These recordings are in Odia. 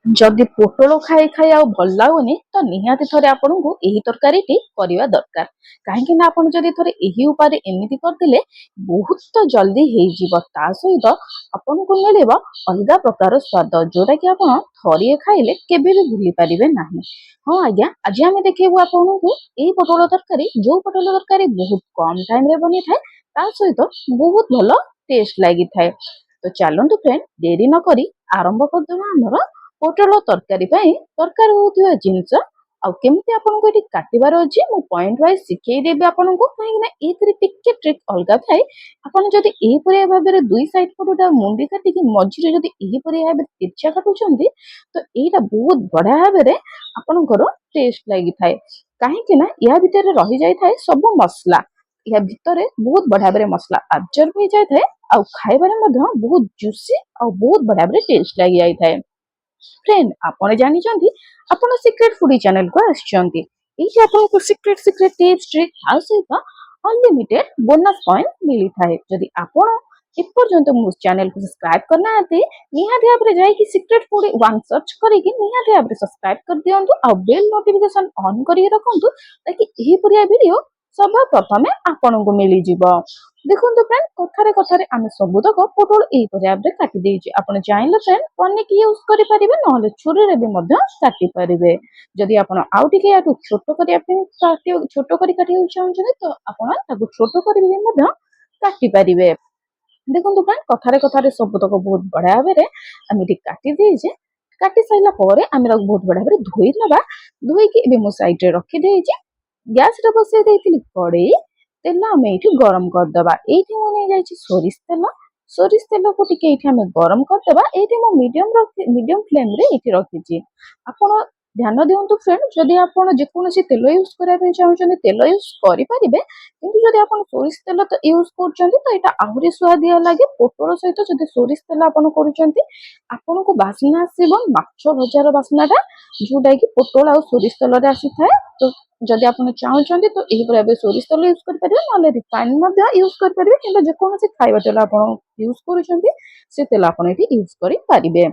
ଯଦି ପୋଟଳ ଖାଇ ଖାଇ ଆଉ ଭଲ ଲାଗୁନି ତ ନିହାତି ଥରେ ଆପଣଙ୍କୁ ଏହି ତରକାରୀଟି କରିବା ଦରକାର। କାହିଁକି ନା ଆପଣ ଯଦି ଥରେ ଏହି ଉପାୟରେ ଏମିତି କରିଦେଲେ ବହୁତ ଜଲ୍ଦି ହେଇଯିବ। ତା ସହିତ ଆପଣଙ୍କୁ ମିଳିବ ଅଲଗା ପ୍ରକାର ସ୍ୱାଦ, ଯୋଉଟା କି ଆପଣ ଥରିଏ ଖାଇଲେ କେବେ ବି ଭୁଲି ପାରିବେ ନାହିଁ। ହଁ ଆଜ୍ଞା, ଆଜି ଆମେ ଦେଖେଇବୁ ଆପଣଙ୍କୁ ଏଇ ପୋଟଳ ତରକାରୀ, ଯୋଉ ପୋଟଳ ତରକାରୀ ବହୁତ କମ ଟାଇମ ରେ ବନିଥାଏ, ତା ସହିତ ବହୁତ ଭଲ ଟେଷ୍ଟ ଲାଗିଥାଏ। ତ ଚାଲନ୍ତୁ ଫ୍ରେଣ୍ଡ, ଡେରି ନ କରି ଆରମ୍ଭ କରିଦେବା ଆମର ପୋଟଳ ତରକାରୀ ପାଇଁ ଦରକାର ହେଉଥିବା ଜିନିଷ ଆଉ କେମିତି ଆପଣଙ୍କୁ ଏଠି କାଟିବାର ଅଛି ମୁଁ ପଏଣ୍ଟ ୱାଇଜ ଶିଖେଇଦେବି ଆପଣଙ୍କୁ। କାହିଁକି ନା ଏଇଥିରେ ଟିକେ ଟ୍ରିକ୍ ଅଲଗା ଥାଏ। ଆପଣ ଯଦି ଏହିପରି ଭାବରେ ଦୁଇ ସାଇଡ ପଟୁଟା ମୁଣ୍ଡି କାଟିକି ମଝିରେ ଯଦି ଏହିପରି ଭାବରେ ତିର୍ଛା କାଟୁଛନ୍ତି ତ ଏଇଟା ବହୁତ ବଢିଆ ଭାବରେ ଆପଣଙ୍କର ଟେଷ୍ଟ ଲାଗିଥାଏ। କାହିଁକି ନା ୟା ଭିତରେ ରହିଯାଇଥାଏ ସବୁ ମସଲା। ଏହା ଭିତରେ ବହୁତ ବଢିଆ ଭାବରେ ମସଲା ଆବଜର୍ବ ହେଇଯାଇଥାଏ ଆଉ ଖାଇବାରେ ମଧ୍ୟ ବହୁତ ଜୁସି ଆଉ ବହୁତ ବଢିଆ ଭାବରେ ଟେଷ୍ଟ ଲାଗିଯାଇଥାଏ। ଫ୍ରେଣ୍ଡ, ଆପଣ ଜାଣିଛନ୍ତି ଆପଣ ସିକ୍ରେଟ ଫୁଡି ଚ୍ୟାନେଲକୁ ଆସିଛନ୍ତି। ଏଇଠି ଆପଣଙ୍କୁ ସିକ୍ରେଟ ଟିପ୍ସ ଟ୍ରିକ୍ ଆଉ ସହିତ ଅନଲିମିଟେଡ ବୋନସ ପଏଣ୍ଟ ମିଳିଥାଏ। ଯଦି ଆପଣ ଏପର୍ଯ୍ୟନ୍ତ ମୋ ଚ୍ୟାନେଲକୁ ସବସ୍କ୍ରାଇବ କରିନାହାନ୍ତି, ନିହାତି ଭାବରେ ଯାଇକି ସିକ୍ରେଟ ଫୁଡି ୱାନ୍ ସର୍ଚ୍ଚ କରିକି ନିହାତି ଭାବରେ ସବସ୍କ୍ରାଇବ କରିଦିଅନ୍ତୁ ଆଉ ବେଲ୍ ନୋଟିଫିକେସନ ଅନ୍ କରିକି ରଖନ୍ତୁ, ତାକି ଏହିପରି ଭିଡିଓ ସବା ପ୍ରଥମେ ଆପଣଙ୍କୁ ମିଳିଯିବ। ଦେଖନ୍ତୁ ଫ୍ରେଣ୍ଡ, କଥାରେ କଥାରେ ଆମେ ସବୁତକ ପୋଟଳ ଏହିପରି ଭାବରେ କାଟି ଦେଇଛେ। ଆପଣ ଚାହିଁଲେ ଫ୍ରେଣ୍ଡ ପନିକି ୟୁଜ କରିପାରିବେ, ନହେଲେ ଛୁରୀରେ ବି ମଧ୍ୟ କାଟି ପାରିବେ। ଯଦି ଆପଣ ଆଉ ଟିକେ ୟାଠୁ ଛୋଟ କରିବା ପାଇଁ ଛୋଟ କରି କାଟିବାକୁ ଚାହୁଁଛନ୍ତି ତ ଆପଣ ତାକୁ ଛୋଟ କରିକି ମଧ୍ୟ କାଟି ପାରିବେ। ଦେଖନ୍ତୁ ଫ୍ରେଣ୍ଡ, କଥାରେ କଥାରେ ସବୁତକ ବହୁତ ବଢିଆ ଭାବରେ ଆମେ ଏଠି କାଟି ଦେଇଛେ। କାଟି ସାରିଲା ପରେ ଆମେ ତାକୁ ବହୁତ ବଢିଆ ଭାବରେ ଧୋଇ ନେବା। ଧୋଇକି ଏବେ ମୁଁ ସାଇଡରେ ରଖିଦେଇଛି। ଗ୍ୟାସରେ ବସେଇ ଦେଇଥିଲି କଡେଇ, ତେଲ ଆମେ ଏଇଠି ଗରମ କରିଦବା। ଏଇଠି ମୁଁ ନେଇଯାଇଛି ସୋରିଷ ତେଲ। ସୋରିଷ ତେଲକୁ ଟିକେ ଏଇଠି ଆମେ ଗରମ କରିଦେବା। ଏଇଠି ମୁଁ ମିଡିୟମ ଫ୍ଲେମରେ ଏଇଠି ରଖିଛି। ଆପଣ ଧ୍ୟାନ ଦିଅନ୍ତୁ ଫ୍ରେଣ୍ଡ, ଯଦି ଆପଣ ଯେକୌଣସି ତେଲ ୟୁଜ କରିବା ପାଇଁ ଚାହୁଁଛନ୍ତି ତେଲ ୟୁଜ କରିପାରିବେ, କିନ୍ତୁ ଯଦି ଆପଣ ସୋରିଷ ତେଲ ତ ୟୁଜ କରୁଛନ୍ତି ତ ଏଇଟା ଆହୁରି ସୁଆଦିଆ ଲାଗେ। ପୋଟଳ ସହିତ ଯଦି ସୋରିଷ ତେଲ ଆପଣ କରୁଛନ୍ତି, ଆପଣଙ୍କୁ ବାସ୍ନା ଆସିବ ମାଛ ଭଜାର ବାସ୍ନାଟା, ଯୋଉଟା କି ପୋଟଳ ଆଉ ସୋରିଷ ତେଲରେ ଆସିଥାଏ। ତ ଯଦି ଆପଣ ଚାହୁଁଛନ୍ତି ତ ଏହିପରି ଭାବେ ସୋରିଷ ତେଲ ୟୁଜ କରିପାରିବେ, ନହେଲେ ରିଫାଇନ ମଧ୍ୟ ୟୁଜ କରିପାରିବେ। କିମ୍ବା ଯେକୌଣସି ଖାଇବା ତେଲ ଆପଣ ୟୁଜ କରୁଛନ୍ତି ସେ ତେଲ ଆପଣ ଏଠି ୟୁଜ କରିପାରିବେ।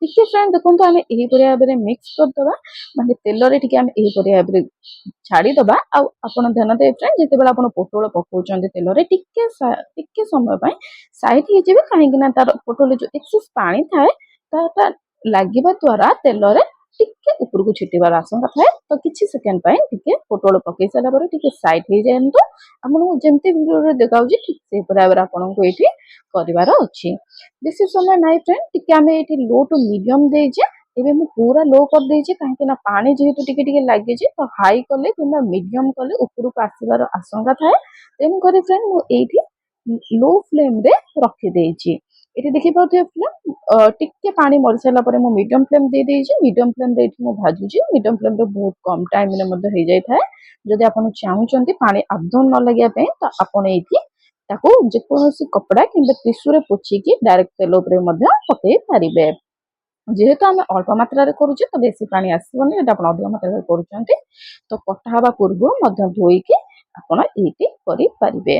ଟିକେ ଫ୍ରେଣ୍ଡ ଦେଖନ୍ତୁ, ଆମେ ଏହିପରି ଭାବରେ ମିକ୍ସ କରିଦବା। ମାନେ ତେଲରେ ଟିକେ ଆମେ ଏହିପରି ଭାବରେ ଛାଡିଦବା। ଆଉ ଆପଣ ଧ୍ୟାନ ଦେବେ ଫ୍ରେଣ୍ଡ, ଯେତେବେଳେ ଆପଣ ପୋଟଳ ପକଉଛନ୍ତି ତେଲରେ ଟିକେ ସମୟ ପାଇଁ ସାଇଡ ହେଇଯିବେ। କାହିଁକି ନା ତାର ପୋଟଳରେ ଯୋଉ ଏକ୍ସେସ ପାଣି ଥାଏ ତାହା ଲାଗିବା ଦ୍ଵାରା ତେଲରେ ଟିକେ ଉପରକୁ ଛିଟିବାର ଆଶଙ୍କା ଥାଏ। ତ କିଛି ସେକେଣ୍ଡ ପାଇଁ ଟିକେ ପୋଟଳ ପକେଇ ସାରିଲା ପରେ ଟିକେ ସାଇଡ ହେଇଯାଆନ୍ତୁ। ଆପଣଙ୍କୁ ଯେମିତି ଭିଡିଓରେ ଦେଖାଉଛି ଠିକ ସେହିପରି ଭାବରେ ଆପଣଙ୍କୁ ଏଇଠି କରିବାର ଅଛି। ବେଶୀ ସମୟ ନାହିଁ ଫ୍ରେଣ୍ଡ, ଟିକେ ଆମେ ଏଇଠି ଲୋ ଟୁ ମିଡିୟମ ଦେଇଛେ। ଏବେ ମୁଁ ପୁରା ଲୋ କରିଦେଇଛି, କାହିଁକି ନା ପାଣି ଯେହେତୁ ଟିକେ ଟିକେ ଲାଗିଛି, ତ ହାଇ କଲେ କିମ୍ବା ମିଡିୟମ କଲେ ଉପରକୁ ଆସିବାର ଆଶଙ୍କା ଥାଏ। ତେଣୁକରି ଫ୍ରେଣ୍ଡ ମୁଁ ଏଇଠି ଲୋ ଫ୍ଲେମରେ ରଖିଦେଇଛି। ଏଠି ଦେଖିପାରୁଥିବେ ଫ୍ରେଣ୍ଡ, ଟିକେ ପାଣି ମରି ସାରିଲା ପରେ ମୁଁ ମିଡିୟମ ଫ୍ଲେମ ଦେଇଦେଇଛି। ମିଡିୟମ ଫ୍ଲେମରେ ଏଠି ମୁଁ ଭାଜୁଛି। ମିଡିୟମ ଫ୍ଲେମରେ ବହୁତ କମ ଟାଇମରେ ମଧ୍ୟ ହେଇଯାଇଥାଏ। ଯଦି ଆପଣ ଚାହୁଁଛନ୍ତି ପାଣି ଆଦୌ ନ ଲାଗିବା ପାଇଁ, ତ ଆପଣ ଏଇଠି ତାକୁ ଯେକୌଣସି କପଡା କିମ୍ବା ଟିସୁରେ ପୋଛିକି ଡାଇରେକ୍ଟ ତେଲ ଉପରେ ମଧ୍ୟ ପକେଇ ପାରିବେ। ଯେହେତୁ ଆମେ ଅଳ୍ପ ମାତ୍ରାରେ କରୁଛେ ତ ବେଶୀ ପାଣି ଆସିବନି। ଯଦି ଆପଣ ଅଧିକ ମାତ୍ରାରେ କରୁଛନ୍ତି ତ କଟା ହେବା ପୂର୍ବରୁ ମଧ୍ୟ ଧୋଇକି ଆପଣ ଏଇଠି କରିପାରିବେ।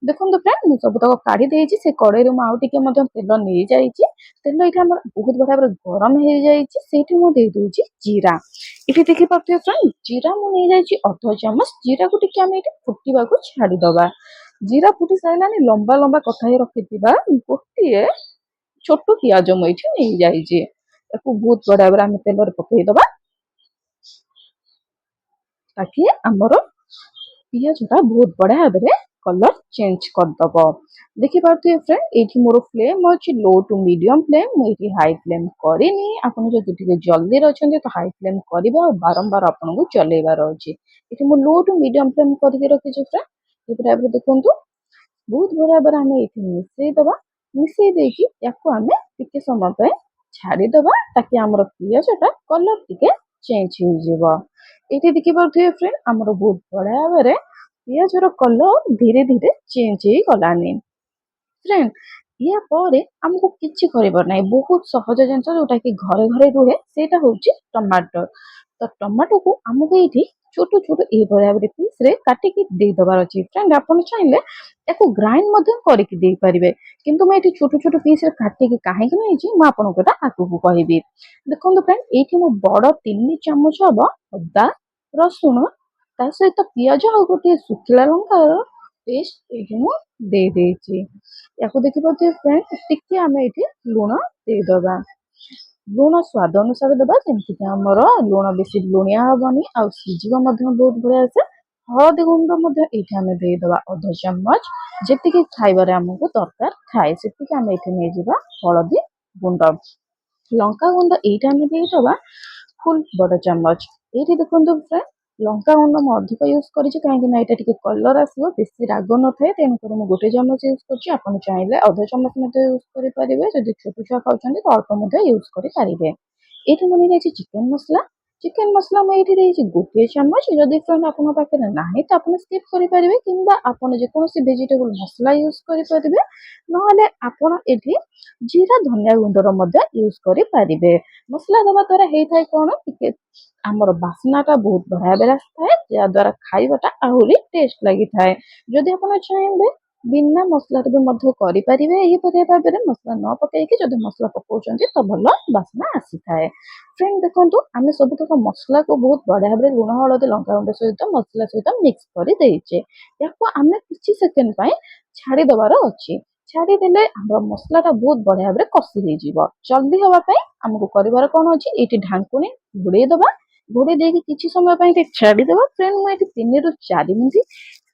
ଦେଖନ୍ତୁ ଫ୍ରେଣ୍ଡ, ମୁଁ ସବୁତକ କାଢି ଦେଇଛି। ସେ କଡେଇରେ ମୁଁ ଆଉ ଟିକେ ମଧ୍ୟ ତେଲ ନେଇଯାଇଛି। ତେଲ ଏଇଠି ଆମର ବହୁତ ବଢିଆ ଭାବରେ ଗରମ ହେଇଯାଇଛି। ସେଇଠି ମୁଁ ଦେଇଦଉଛି ଜିରା। ଏଠି ଦେଖିପାରୁଥିବେ ଫ୍ରେଣ୍ଡ, ଜିରା ମୁଁ ନେଇଯାଇଛି ଅଧ ଚାମଚ। ଜିରାକୁ ଟିକେ ଆମେ ଏଇଠି ଫୁଟିବାକୁ ଛାଡିଦବା। ଜିରା ଫୁଟି ସାରିଲାଣି। ଲମ୍ବା ଲମ୍ବା କଟା ହେଇ ରଖିଥିବା ଗୋଟିଏ ଛୋଟ ପିଆଜ ମୁଁ ଏଇଠି ନେଇଯାଇଛି। ତାକୁ ବହୁତ ବଢିଆ ଭାବରେ ଆମେ ତେଲରେ ପକେଇଦବା, ତାକି ଆମର ପିଆଜଟା ବହୁତ ବଢିଆ ଭାବରେ କଲର ଚେଞ୍ଜ କରିଦବ। ଦେଖିପାରୁଥିବେ ଫ୍ରେଣ୍ଡ, ଏଇଠି ମୋର ଫ୍ଲେମ୍ ଅଛି ଲୋ ଟୁ ମିଡିୟମ ଫ୍ଲେମ୍। ମୁଁ ଏଇଠି ହାଇ ଫ୍ଲେମ୍ କରିନି। ଆପଣ ଯଦି ଟିକେ ଜଲ୍ଦିରେ ଅଛନ୍ତି ତ ହାଇ ଫ୍ଲେମ୍ କରିବେ ଆଉ ବାରମ୍ବାର ଆପଣଙ୍କୁ ଚଲେଇବାର ଅଛି। ଏଠି ମୁଁ ଲୋ ଟୁ ମିଡିୟମ ଫ୍ଲେମ୍ କରିକି ରଖିଛି ଫ୍ରେଣ୍ଡ। ଏପରି ଭାବରେ ଦେଖନ୍ତୁ ବହୁତ ବଢିଆ ଭାବରେ ଆମେ ଏଇଠି ମିଶେଇଦବା। ମିଶେଇ ଦେଇକି ୟାକୁ ଆମେ ଟିକେ ସମୟ ପାଇଁ ଛାଡିଦବା, ତାକି ଆମର ପିଆଜଟା କଲର ଟିକେ ଚେଞ୍ଜ ହେଇଯିବ। ଏଇଠି ଦେଖିପାରୁଥିବେ ଫ୍ରେଣ୍ଡ, ଆମର ବହୁତ ବଢିଆ ଭାବରେ ପିଆଜର କଲର ଧୀରେ ଧୀରେ ଚେଞ୍ଜ ହେଇଗଲାନି। ଫ୍ରେଣ୍ଡ, ୟା ପରେ ଆମକୁ କିଛି କରିବାର ନାହିଁ। ବହୁତ ସହଜ ଜିନିଷ ଯୋଉଟା କି ଘରେ ଘରେ ରୁହେ, ସେଇଟା ହଉଛି ଟମାଟର। ତ ଟମାଟୋକୁ ଆମକୁ ଏଇଠି ଛୋଟ ଛୋଟ ଏଇଭଳି ଭାବରେ ପିସ୍ରେ କାଟିକି ଦେଇଦେବାର ଅଛି। ଫ୍ରେଣ୍ଡ ଆପଣ ଚାହିଁଲେ ତାକୁ ଗ୍ରାଇଣ୍ଡ ମଧ୍ୟ କରିକି ଦେଇପାରିବେ, କିନ୍ତୁ ମୁଁ ଏଠି ଛୋଟ ଛୋଟ ପିସ୍ରେ କାଟିକି କାହିଁକି ନେଇଛି ମୁଁ ଆପଣଙ୍କୁ ଏଇଟା ଆଗକୁ କହିବି। ଦେଖନ୍ତୁ ଫ୍ରେଣ୍ଡ, ଏଇଠି ମୁଁ ବଡ଼ 3 ଚାମଚ ହବ ଅଦା ରସୁଣ ତା ସହିତ ପିଆଜ ଆଉ ଗୋଟିଏ ଶୁଖିଲା ଲଙ୍କାର ପେଷ୍ଟ ଏଇଠି ମୁଁ ଦେଇଦେଇଛି। ୟାକୁ ଦେଖିପାରୁଥିବେ ଫ୍ରେଣ୍ଡ, ଟିକେ ଆମେ ଏଇଠି ଲୁଣ ଦେଇଦେବା। ଲୁଣ ସ୍ୱାଦ ଅନୁସାରେ ଦେବା, ଯେମିତିକି ଆମର ଲୁଣ ବେଶୀ ଲୁଣିଆ ହବନି ଆଉ ସିଝିବ ମଧ୍ୟ ବହୁତ ବଢ଼ିଆ ସେ। ହଳଦୀ ଗୁଣ୍ଡ ମଧ୍ୟ ଏଇଠି ଆମେ ଦେଇଦେବା 1/2 ଚାମଚ, ଯେତିକି ଖାଇବାରେ ଆମକୁ ଦରକାର ଥାଏ ସେତିକି ଆମେ ଏଇଠି ନେଇଯିବା ହଳଦୀ ଗୁଣ୍ଡ। ଲଙ୍କା ଗୁଣ୍ଡ ଏଇଠି ଆମେ ଦେଇଦେବା ଫୁଲ୍ 1 ଚାମଚ। ଏଇଠି ଦେଖନ୍ତୁ ଫ୍ରେଣ୍ଡ, ଲଙ୍କା ଗୁଣ୍ଡ ମୁଁ ଅଧିକ ୟୁଜ୍ କରିଛି, କାହିଁକି ନା ଏଇଟା ଟିକେ କଲର୍ ଆସିବ, ବେଶୀ ରାଗ ନଥାଏ, ତେଣୁକରି ମୁଁ 1 ଚାମଚ ୟୁଜ୍ କରୁଛି। ଆପଣ ଚାହିଁଲେ 1/2 ଚାମଚ ମଧ୍ୟ ୟୁଜ୍ କରିପାରିବେ, ଯଦି ଛୋଟ ଛୁଆ ଖାଉଛନ୍ତି ତ ଅଳ୍ପ ମଧ୍ୟ ୟୁଜ୍ କରିପାରିବେ। ଏଇଠି ମୁଁ ନେଇଯାଇଛି ଚିକେନ୍ ମସଲା। ଚିକେନ୍ ମସଲା ମୁଁ ଏଇଠି ଦେଇଛି 1 ଚାମଚ। ଯଦି ଫ୍ରେଣ୍ଡ ଆପଣଙ୍କ ପାଖରେ ନାହିଁ ତ ଆପଣ ସ୍କିପ୍ କରିପାରିବେ, କିମ୍ବା ଆପଣ ଯେକୌଣସି ଭେଜିଟେବୁଲ୍ ମସଲା ୟୁଜ୍ କରିପାରିବେ, ନହେଲେ ଆପଣ ଏଠି ଜିରା ଧନିଆ ଗୁଣ୍ଡର ମଧ୍ୟ ୟୁଜ୍ କରିପାରିବେ। ମସଲା ଦେବା ଦ୍ୱାରା ହେଇଥାଏ କ'ଣ, ଟିକେ ଆମର ବାସ୍ନାଟା ବହୁତ ବଢ଼ିଆ ଭାବରେ ଆସିଥାଏ, ଯାହାଦ୍ୱାରା ଖାଇବାଟା ଆହୁରି ଟେଷ୍ଟ ଲାଗିଥାଏ। ଯଦି ଆପଣ ଚାହିଁବେ ବିନା ମସଲାରେ ବି ମଧ୍ୟ କରିପାରିବେ ଏହିପରି ଭାବରେ, ମସଲା ନ ପକାଇକି ଯଦି ମସଲା ପକାଉଛନ୍ତି ତ ଭଲ ବାସ୍ନା ଆସିଥାଏ। ଫ୍ରେଣ୍ଡ ଦେଖନ୍ତୁ, ଆମେ ସବୁତକ ମସଲାକୁ ବହୁତ ବଢ଼ିଆ ଭାବରେ ଲୁଣ ହଳଦୀ ଲଙ୍କାଗୁଣ୍ଡ ସହିତ ମସଲା ସହିତ ମିକ୍ସ କରି ଦେଇଛେ। ୟାକୁ ଆମେ କିଛି ସେକେଣ୍ଡ ପାଇଁ ଛାଡ଼ିଦେବାର ଅଛି। ଛାଡ଼ିଦେଲେ ଆମର ମସଲାଟା ବହୁତ ବଢ଼ିଆ ଭାବରେ କଷି ହେଇଯିବ। ଜଲ୍ଦି ହେବା ପାଇଁ ଆମକୁ କରିବାର କ'ଣ ଅଛି, ଏଇଠି ଢାଙ୍କୁଣୀ ଘୋଡ଼େଇ ଦେବା। ଘୋଡ଼େଇ ଦେଇକି କିଛି ସମୟ ପାଇଁ ଟିକେ ଛାଡ଼ିଦେବା। ଫ୍ରେଣ୍ଡ ମୁଁ ଏଠି 3 ରୁ 4 ମିନିଟ୍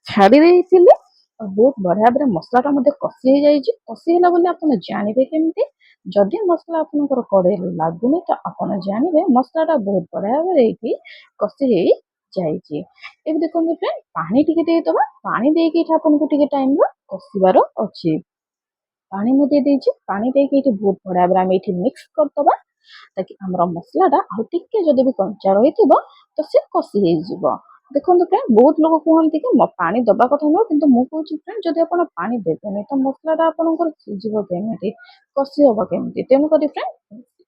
ଛାଡ଼ି ଦେଇଥିଲି, ଆଉ ବହୁତ ବଢ଼ିଆ ଭାବରେ ମସଲାଟା ମଧ୍ୟ କଷି ହେଇଯାଇଛି। କଷି ହେଲା ବୋଲି ଆପଣ ଜାଣିବେ କେମିତି, ଯଦି ମସଲା ଆପଣଙ୍କର କଡ଼େଇରେ ଲାଗୁନି ତ ଆପଣ ଜାଣିବେ ମସଲାଟା ବହୁତ ବଢ଼ିଆ ଭାବରେ ଏଇଠି କଷି ହେଇଯାଇଛି। ଏବେ ଦେଖନ୍ତୁ ଫ୍ରେଣ୍ଡ, ପାଣି ଟିକେ ଦେଇଦେବା। ପାଣି ଦେଇକି ଏଇଠି ଆପଣଙ୍କୁ ଟିକେ ଟାଇମ୍ର କଷିବାର ଅଛି। ପାଣି ମୁଁ ଦେଇଦେଇଛି। ପାଣି ଦେଇକି ଏଇଠି ବହୁତ ବଢ଼ିଆ ଭାବରେ ଆମେ ଏଇଠି ମିକ୍ସ କରିଦେବା, ତାକି ଆମର ମସଲାଟା ଆଉ ଟିକେ ଯଦି ବି କଞ୍ଚା ରହିଥିବ ତ ସେ କଷି ହେଇଯିବ। ଦେଖନ୍ତୁ ଫ୍ରେଣ୍ଡ, ବହୁତ ଲୋକ କୁହନ୍ତି କି ପାଣି ଦେବା କଥା ନୁହଁ, କିନ୍ତୁ ମୁଁ କହୁଛି ଫ୍ରେଣ୍ଡ, ଯଦି ଆପଣ ପାଣି ଦେବେନି ତ ମସଲାଟା ଆପଣଙ୍କର ସିଝିବ କେମିତି, କଷି ହେବ କେମିତି। ତେଣୁକରି ଫ୍ରେଣ୍ଡ,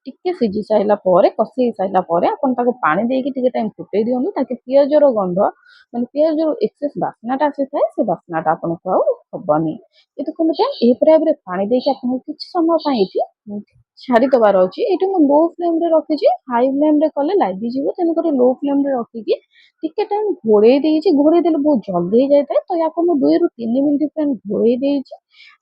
ଟିକେ ସିଝି ସାରିଲା ପରେ, କଷି ହେଇସାରିଲା ପରେ ଆପଣ ତାକୁ ପାଣି ଦେଇକି ଟିକେ ଟାଇମ୍ ଫୁଟେଇ ଦିଅନ୍ତୁ, ତାକି ପିଆଜର ଗନ୍ଧ, ମାନେ ପିଆଜର ଏକ୍ସେସ୍ ବାସ୍ନାଟା ଆସିଥାଏ, ସେ ବାସ୍ନାଟା ଆପଣଙ୍କୁ ଆଉ ହବନି। ଏ ଦେଖନ୍ତୁ ଫ୍ରେଣ୍ଡ, ଏହିପରି ଭାବରେ ପାଣି ଦେଇକି ଆପଣଙ୍କୁ କିଛି ସମୟ ପାଇଁ ଏଇଠି ଛାଡ଼ିଦେବାର ଅଛି। ଏଇଠି ମୁଁ ଲୋ ଫ୍ଲେମ୍ରେ ରଖିଛି, ହାଇ ଫ୍ଲେମ୍ରେ କଲେ ଲାଗିଯିବ, ତେଣୁକରି ଲୋ ଫ୍ଲେମ୍ରେ ରଖିକି ଟିକେ ଟାଇମ୍ ଘୋଡ଼େଇ ଦେଇଛି। ଘୋଡ଼େଇ ଦେଲେ ବହୁତ ଜଲ୍ଦି ହେଇଯାଇଥାଏ, ତ ୟାକୁ ମୁଁ 2 ରୁ 3 ମିନିଟ୍ ଫ୍ରେଣ୍ଡ ଘୋଡ଼େଇ ଦେଇଛି।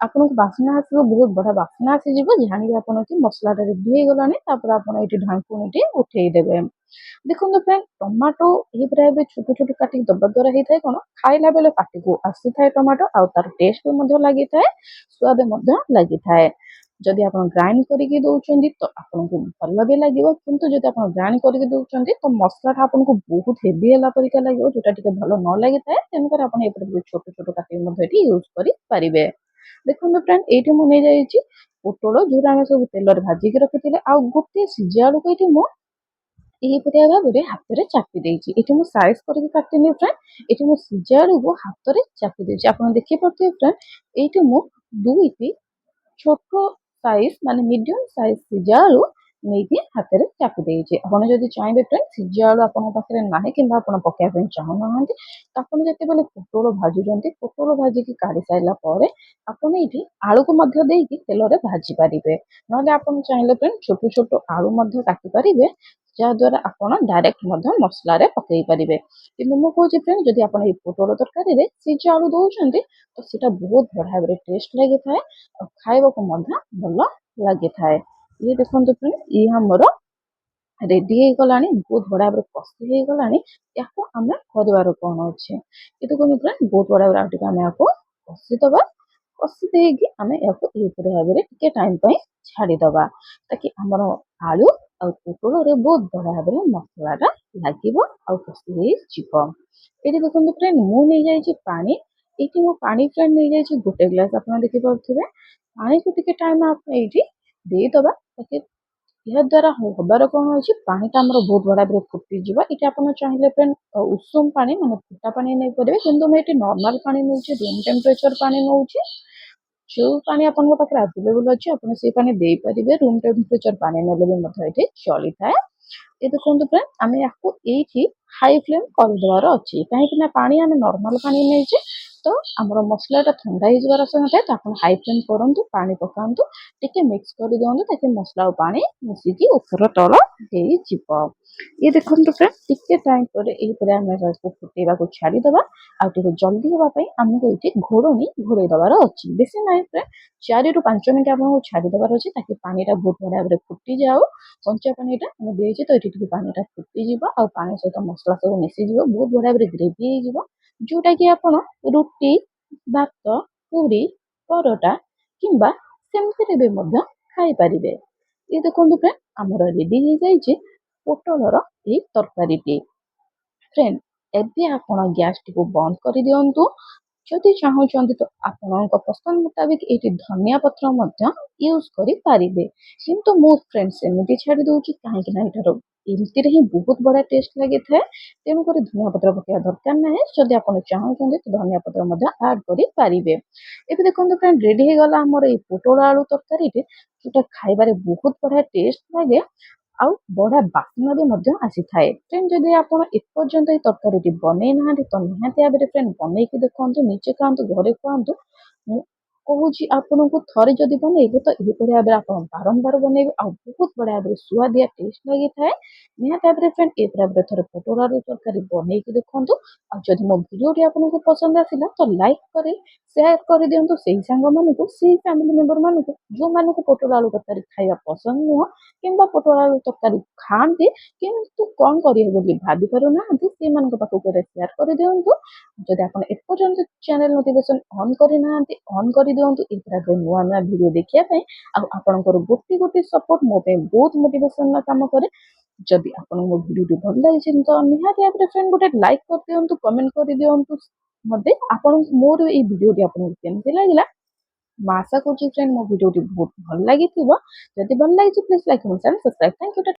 ଆପଣଙ୍କୁ ବାସ୍ନା ଆସିବ, ବହୁତ ବଢ଼ିଆ ବାସ୍ନା ଆସିଯିବ, ଜାଣିବେ ଆପଣ କି ମସଲାଟା ରେଡ଼ି ହେଇଗଲାଣି। ତାପରେ ଆପଣ ଏଇଠି ଢାଙ୍କୁଣୀଟି ଉଠେଇ ଦେବେ। ଦେଖନ୍ତୁ ଫ୍ରେଣ୍ଡ, ଟମାଟୋ ଏହିପରି ଭାବରେ ଛୋଟ ଛୋଟ କାଟିକି ଦେବା ଦ୍ୱାରା ହେଇଥାଏ କ'ଣ, ଖାଇଲା ବେଳେ ପାଟିକୁ ଆସିଥାଏ ଟମାଟୋ, ଆଉ ତାର ଟେଷ୍ଟ ମଧ୍ୟ ଲାଗିଥାଏ, ସ୍ୱାଦ ମଧ୍ୟ ଲାଗିଥାଏ। ଯଦି ଆପଣ ଗ୍ରାଇଣ୍ଡ କରିକି ଦେଉଛନ୍ତି ତ ଆପଣଙ୍କୁ ଭଲ ବି ଲାଗିବ, କିନ୍ତୁ ଯଦି ଆପଣ ଗ୍ରାଇଣ୍ଡ କରିକି ଦେଉଛନ୍ତି ତ ମସଲାଟା ଆପଣଙ୍କୁ ବହୁତ ହେଭି ହେଲା ପରିକା ଲାଗିବ, ଯେଉଁଟା ଟିକେ ଭଲ ନ ଲାଗିଥାଏ। ତେଣୁକରି ଆପଣ ଏପଟେ ଛୋଟ ଛୋଟ କାଟିକି ମଧ୍ୟ ଏଠି ୟୁଜ୍ କରିପାରିବେ। ଦେଖନ୍ତୁ ଫ୍ରେଣ୍ଡ, ଏଇଠି ମୁଁ ନେଇଯାଇଛି ପୋଟଳ, ଯେଉଁଟା ଆମେ ସବୁ ତେଲରେ ଭାଜିକି ରଖିଥିଲେ, ଆଉ ଗୋଟିଏ ସିଝା ଆଳୁକୁ ଏଇଠି ମୁଁ ଏହିପରିଆ ଭାବରେ ହାତରେ ଚାପି ଦେଇଛି। ଏଠି ମୁଁ ସାଇଜ୍ କରିକି କାଟିନି ଫ୍ରେଣ୍ଡ, ଏଠି ମୁଁ ସିଝା ଆଳୁକୁ ହାତରେ ଚାପି ଦେଇଛି। ଆପଣ ଦେଖିପାରୁଥିବେ ଫ୍ରେଣ୍ଡ, ଏଇଠି ମୁଁ 2ଟି ଛୋଟ ସାଇଜ୍ ମାନେ ମିଡିୟମ୍ ସାଇଜ୍ ସିଝା ଆଳୁ ନେଇକି ହାତରେ ଚାପି ଦେଇଛି। ଆପଣ ଯଦି ଚାହିଁବେ ଫ୍ରେଣ୍ଡ, ସିଝା ଆଳୁ ଆପଣଙ୍କ ପାଖରେ ନାହିଁ କିମ୍ବା ଆପଣ ପକାଇବା ପାଇଁ ଚାହୁଁନାହାନ୍ତି, ତ ଆପଣ ଯେତେବେଳେ ପୋଟଳ ଭାଜୁଛନ୍ତି, ପୋଟଳ ଭାଜିକି କାଢ଼ି ସାରିଲା ପରେ ଆପଣ ଏଇଠି ଆଳୁକୁ ମଧ୍ୟ ଦେଇକି ତେଲରେ ଭାଜି ପାରିବେ। ନହେଲେ ଆପଣ ଚାହିଁଲେ ଫ୍ରେଣ୍ଡ ଛୋଟ ଛୋଟ ଆଳୁ ମଧ୍ୟ କାଟିପାରିବେ, ଯାହାଦ୍ୱାରା ଆପଣ ଡାଇରେକ୍ଟ ମଧ୍ୟ ମସଲାରେ ପକାଇ ପାରିବେ। କିନ୍ତୁ ମୁଁ କହୁଛି ଫ୍ରେଣ୍ଡ, ଯଦି ଆପଣ ଏଇ ପୋଟଳ ତରକାରୀରେ ସିଝା ଆଳୁ ଦେଉଛନ୍ତି ତ ସେଇଟା ବହୁତ ବଢ଼ିଆ ଭାବରେ ଟେଷ୍ଟ ଲାଗିଥାଏ, ଆଉ ଖାଇବାକୁ ମଧ୍ୟ ଭଲ ଲାଗିଥାଏ। ଇଏ ଦେଖନ୍ତୁ ଫ୍ରେଣ୍ଡ, ଇଏ ଆମର ରେଡ଼ି ହେଇଗଲାଣି, ବହୁତ ବଢ଼ିଆ ଭାବରେ କଷି ହେଇଗଲାଣି। ୟାକୁ ଆମେ କରିବାର କ'ଣ ଅଛି, ଏ ଦେଖନ୍ତୁ ଫ୍ରେଣ୍ଡ, ବହୁତ ବଢ଼ିଆ ଭାବରେ ଆଉ ଟିକେ ଆମେ ୟାକୁ କଷିଦେବା। କଷି ଦେଇକି ଆମେ ୟାକୁ ଏହିପରି ଭାବରେ ଟିକେ ଟାଇମ୍ ପାଇଁ ଛାଡ଼ିଦେବା, ତାକି ଆମର ଆଳୁ ଆଉ ପୋଟଳରେ ବହୁତ ବଢ଼ିଆ ଭାବରେ ମସଲାଟା ଲାଗିବ ଆଉ କଷି ହେଇଯିବ। ଏଇଠି ଦେଖନ୍ତୁ ଫ୍ରେଣ୍ଡ, ମୁଁ ନେଇଯାଇଛି ପାଣି। ଏଇଠି ମୁଁ ପାଣି ଫ୍ରେଣ୍ଡ ନେଇଯାଇଛି 1 ଗ୍ଲାସ୍, ଆପଣ ଦେଖିପାରୁଥିବେ। ପାଣିକୁ ଟିକେ ଟାଇମ୍ ଆମେ ଏଇଠି ଦେଇଦେବା, ତାକି ଏହାଦ୍ୱାରା ହେବାର କ'ଣ ଅଛି, ପାଣିଟା ଆମର ବହୁତ ବଢ଼ିଆ ଭାବରେ ଫୁଟିଯିବ। ଏଇଠି ଆପଣ ଚାହିଁଲେ ଫ୍ରେଣ୍ଡ ଉଷୁମ ପାଣି ମାନେ ଫୁଟା ପାଣି ନେଇପାରିବେ, କିନ୍ତୁ ମୁଁ ଏଇଠି ନର୍ମାଲ୍ ପାଣି ନେଉଛି, ରୁମ୍ ଟେମ୍ପରେଚର ପାଣି ନେଉଛି। ଯେଉଁ ପାଣି ଆପଣଙ୍କ ପାଖରେ ଆଭେଲେବୁଲ୍ ଅଛି ଆପଣ ସେଇ ପାଣି ଦେଇପାରିବେ, ରୁମ୍ ଟେମ୍ପରେଚର ପାଣି ନେଲେ ବି ମଧ୍ୟ ଏଠି ଚଳିଥାଏ। ଏ ଦେଖନ୍ତୁ ଫ୍ରେଣ୍ଡ, ଆମେ ୟାକୁ ଏଇଠି ହାଇ ଫ୍ଲେମ୍ କରିଦେବାର ଅଛି। କାହିଁକିନା ପାଣି ଆମେ ନର୍ମାଲ୍ ପାଣି ନେଇଛେ, ତ ଆମର ମସଲାଟା ଥଣ୍ଡା ହେଇଯିବାର ସଙ୍ଗେ ତ ଆପଣ ହାଇ ଫ୍ଲେମ୍ କରନ୍ତୁ, ପାଣି ପକାନ୍ତୁ, ଟିକେ ମିକ୍ସ କରିଦିଅନ୍ତୁ ତାକି ମସଲା ଆଉ ପାଣି ମିଶିକି ଉପର ତଳ ହେଇଯିବ। ଇଏ ଦେଖନ୍ତୁ ଫ୍ରେଣ୍ଡ, ଟିକେ ଟାଇମ୍ ପରେ ଏହିପରି ଆମେ ତାକୁ ଫୁଟେଇବାକୁ ଛାଡ଼ିଦେବା। ଆଉ ଟିକେ ଜଲ୍ଦି ହେବା ପାଇଁ ଆମକୁ ଏଇଠି ଘୋଡ଼ଣୀ ଘୋଡ଼େଇ ଦେବାର ଅଛି। ବେଶୀ ନାହିଁ ଫ୍ରେଣ୍ଡ, 4ରୁ 5 ମିନିଟ୍ ଆପଣଙ୍କୁ ଛାଡ଼ିଦେବାର ଅଛି ତାକି ପାଣିଟା ବହୁତ ବଢ଼ିଆ ଭାବରେ ଫୁଟିଯାଉ। କଞ୍ଚା ପାଣିଟା ଆମେ ଦେଇଛେ ତ ଏଠି ଟିକେ ପାଣିଟା ଫୁଟିଯିବ ଆଉ ପାଣି ସହିତ ମସଲା ସବୁ ମିଶିଯିବ, ବହୁତ ବଢ଼ିଆ ଭାବରେ ଗ୍ରେଭି ହେଇଯିବ, ଯୋଉଟାକି ଆପଣ ରୁଟି, ଭାତ, ପୁରୀ, ପରଟା କିମ୍ବା ସେମିତିରେ ବି ମଧ୍ୟ ଖାଇପାରିବେ। ଇଏ ଦେଖନ୍ତୁ ଫ୍ରେଣ୍ଡ, ଆମର ରେଡି ହେଇଯାଇଛି ପୋଟଳର ଏଇ ତରକାରୀଟି। ଫ୍ରେଣ୍ଡ, ଏବେ ଆପଣ ଗ୍ୟାସଟିକୁ ବନ୍ଦ କରିଦିଅନ୍ତୁ। ଯଦି ଚାହୁଁଛନ୍ତି ତ ଆପଣଙ୍କ ପସନ୍ଦ ମୁତାବିକ ଏଇଠି ଧନିଆ ପତ୍ର ମଧ୍ୟ ୟୁଜ୍ କରିପାରିବେ, କିନ୍ତୁ ମୁଁ ଫ୍ରେଣ୍ଡ ସେମିତି ଛାଡ଼ି ଦେଉଛି କାହିଁକି ନା ଏଇଟାର ଏମିତିରେ ହିଁ ବହୁତ ବଢ଼ିଆ ଟେଷ୍ଟ ଲାଗିଥାଏ। ତେଣୁକରି ଧନିଆ ପତ୍ର ପକାଇବା ଦରକାର ନାହିଁ। ଯଦି ଆପଣ ଚାହୁଁଛନ୍ତି ତ ଧନିଆ ପତ୍ର ମଧ୍ୟ ଆଡ୍ କରିପାରିବେ। ଏବେ ଦେଖନ୍ତୁ ଫ୍ରେଣ୍ଡ, ରେଡି ହେଇଗଲା ଆମର ଏଇ ପୋଟଳ ଆଳୁ ତରକାରୀଟି, ଯୋଉଟା ଖାଇବାରେ ବହୁତ ବଢ଼ିଆ ଟେଷ୍ଟ ଲାଗେ ଆଉ ବଢ଼ିଆ ବାସ୍ନା ବି ମଧ୍ୟ ଆସିଥାଏ। ଫ୍ରେଣ୍ଡ, ଯଦି ଆପଣ ଏପର୍ଯ୍ୟନ୍ତ ଏଇ ତରକାରୀଟି ବନେଇ ନାହାନ୍ତି ତ ନିହାତି ଭାବରେ ଫ୍ରେଣ୍ଡ ବନେଇକି ଦେଖନ୍ତୁ, ନିଜେ ଖାଆନ୍ତୁ, ଘରେ ଖୁଆନ୍ତୁ। ମୁଁ କହୁଛି ଆପଣଙ୍କୁ ଥରେ ଯଦି ବନେଇବେ ତ ଏହିପରି ଭାବରେ ଆପଣ ବାରମ୍ବାର ବନେଇବେ ଆଉ ବହୁତ ବଢ଼ିଆ ଭାବରେ ସୁଆଦିଆ ଟେଷ୍ଟ ଲାଗିଥାଏ। ନିହାତି ଭାବରେ ଫ୍ରେଣ୍ଡ ଏହିପରି ଭାବରେ ଥରେ ପୋଟଳ ଆଳୁ ତରକାରୀ ବନେଇକି ଦେଖନ୍ତୁ। ଆଉ ଯଦି ମୋ ଭିଡ଼ିଓଟି ଆପଣଙ୍କୁ ପସନ୍ଦ ଆସିଲା ତ ଲାଇକ୍ କରି ସେୟାର କରିଦିଅନ୍ତୁ ସେଇ ସାଙ୍ଗମାନଙ୍କୁ, ସେଇ ଫ୍ୟାମିଲି ମେମ୍ବରମାନଙ୍କୁ ଯୋଉମାନଙ୍କୁ ପୋଟଳ ଆଳୁ ତରକାରୀ ଖାଇବା ପସନ୍ଦ ନୁହଁ କିମ୍ବା ପୋଟଳ ଆଳୁ ତରକାରୀ ଖାଆନ୍ତି କିନ୍ତୁ କଣ କରିବେ ବୋଲି ଭାବି ପାରୁନାହାନ୍ତି, ସେମାନଙ୍କ ପାଖକୁ ସେୟାର କରିଦିଅନ୍ତୁ। ଯଦି ଆପଣ ଏପର୍ଯ୍ୟନ୍ତ ଚ୍ୟାନେଲ ନୋଟିଫିକେସନ ଅନ୍ କରିନାହାନ୍ତି, ଅନ୍ କରିଦିଅନ୍ତୁ ଏଇ ପ୍ରକାର ନୂଆ ନୂଆ ଭିଡ଼ିଓ ଦେଖିବା ପାଇଁ। ଆଉ ଆପଣଙ୍କର ଗୋଟି ସପୋର୍ଟ ମୋ ପାଇଁ ବହୁତ ମୋଟିଭେସନର କାମ କରେ। ଯଦି ଆପଣଙ୍କୁ ମୋ ଭିଡ଼ିଓଟି ଭଲ ଲାଗିଛି ତ ନିହାତି ଭାବରେ ଫ୍ରେଣ୍ଡ ଗୋଟେ ଲାଇକ୍ କରିଦିଅନ୍ତୁ, କମେଣ୍ଟ କରିଦିଅନ୍ତୁ ମତେ ଆପଣଙ୍କୁ ମୋର ଏଇ ଭିଡ଼ିଓଟି ଆପଣଙ୍କୁ କେମିତି ଲାଗିଲା। ମୁଁ ଆଶା କରୁଛି ଫ୍ରେଣ୍ଡ ମୋ ଭିଡ଼ିଓଟି ବହୁତ ଭଲ ଲାଗିଥିବ। ଯଦି ଭଲ ଲାଗିଛି please like, comment, subscribe. Thank you.